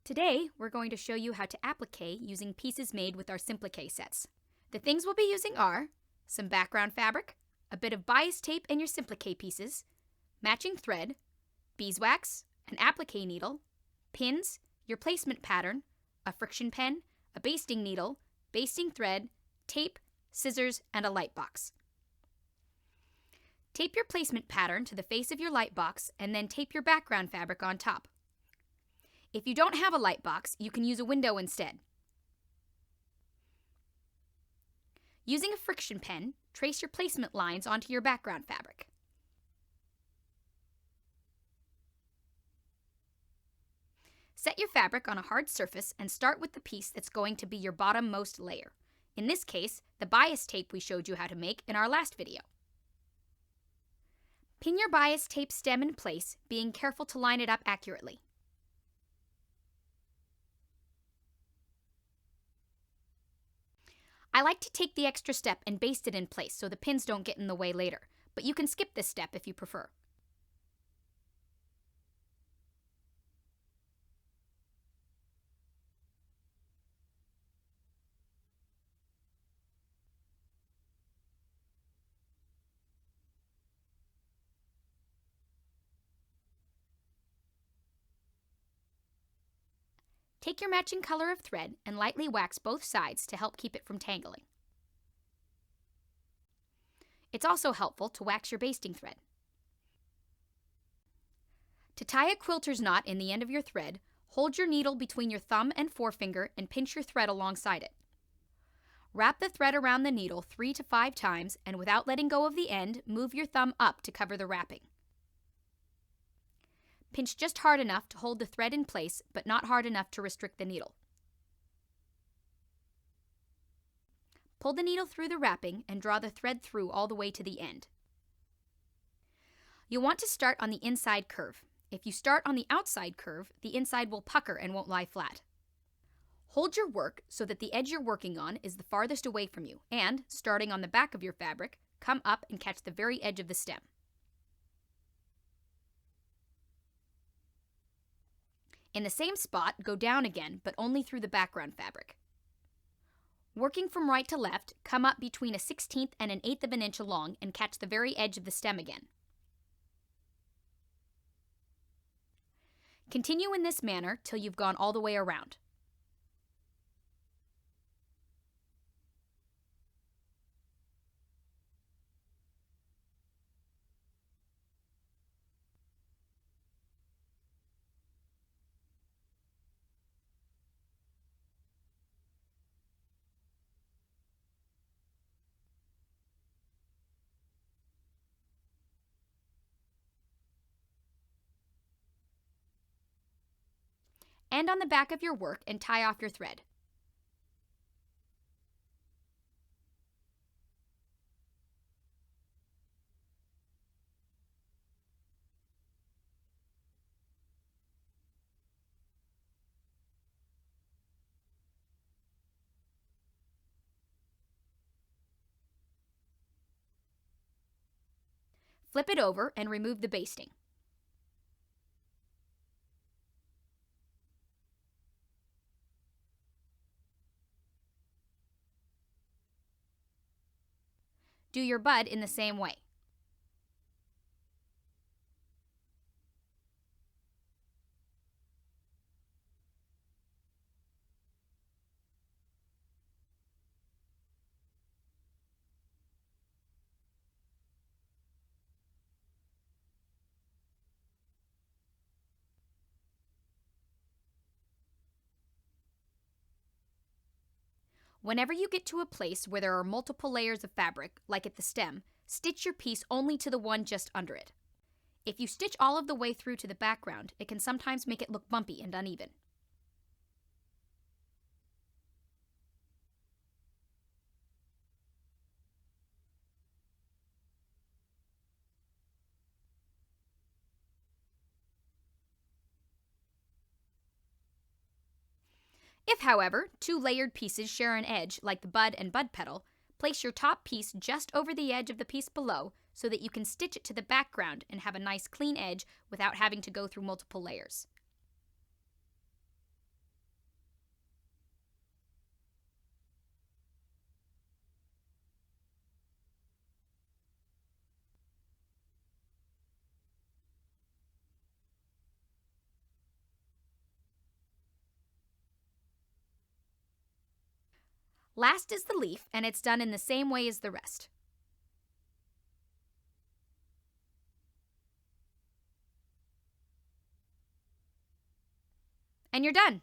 Today, we're going to show you how to applique using pieces made with our Simpliqué sets. The things we'll be using are some background fabric, a bit of bias tape and your Simpliqué pieces, matching thread, beeswax, an applique needle, pins, your placement pattern, a friction pen, a basting needle, basting thread, tape, scissors, and a light box. Tape your placement pattern to the face of your light box and then tape your background fabric on top. If you don't have a light box, you can use a window instead. Using a friction pen, trace your placement lines onto your background fabric. Set your fabric on a hard surface and start with the piece that's going to be your bottommost layer. In this case, the bias tape we showed you how to make in our last video. Pin your bias tape stem in place, being careful to line it up accurately. I like to take the extra step and baste it in place so the pins don't get in the way later, but you can skip this step if you prefer. Take your matching color of thread and lightly wax both sides to help keep it from tangling. It's also helpful to wax your basting thread. To tie a quilter's knot in the end of your thread, hold your needle between your thumb and forefinger and pinch your thread alongside it. Wrap the thread around the needle 3 to 5 times and without letting go of the end, move your thumb up to cover the wrapping. Pinch just hard enough to hold the thread in place, but not hard enough to restrict the needle. Pull the needle through the wrapping and draw the thread through all the way to the end. You'll want to start on the inside curve. If you start on the outside curve, the inside will pucker and won't lie flat. Hold your work so that the edge you're working on is the farthest away from you, and, starting on the back of your fabric, come up and catch the very edge of the stem. In the same spot, go down again, but only through the background fabric. Working from right to left, come up between a 1/16 and an 1/8 of an inch along and catch the very edge of the stem again. Continue in this manner till you've gone all the way around. End on the back of your work and tie off your thread. Flip it over and remove the basting. Do your bud in the same way. Whenever you get to a place where there are multiple layers of fabric, like at the stem, stitch your piece only to the one just under it. If you stitch all of the way through to the background, it can sometimes make it look bumpy and uneven. If, however, 2 layered pieces share an edge, like the bud and bud petal, place your top piece just over the edge of the piece below so that you can stitch it to the background and have a nice clean edge without having to go through multiple layers. Last is the leaf, and it's done in the same way as the rest. And you're done.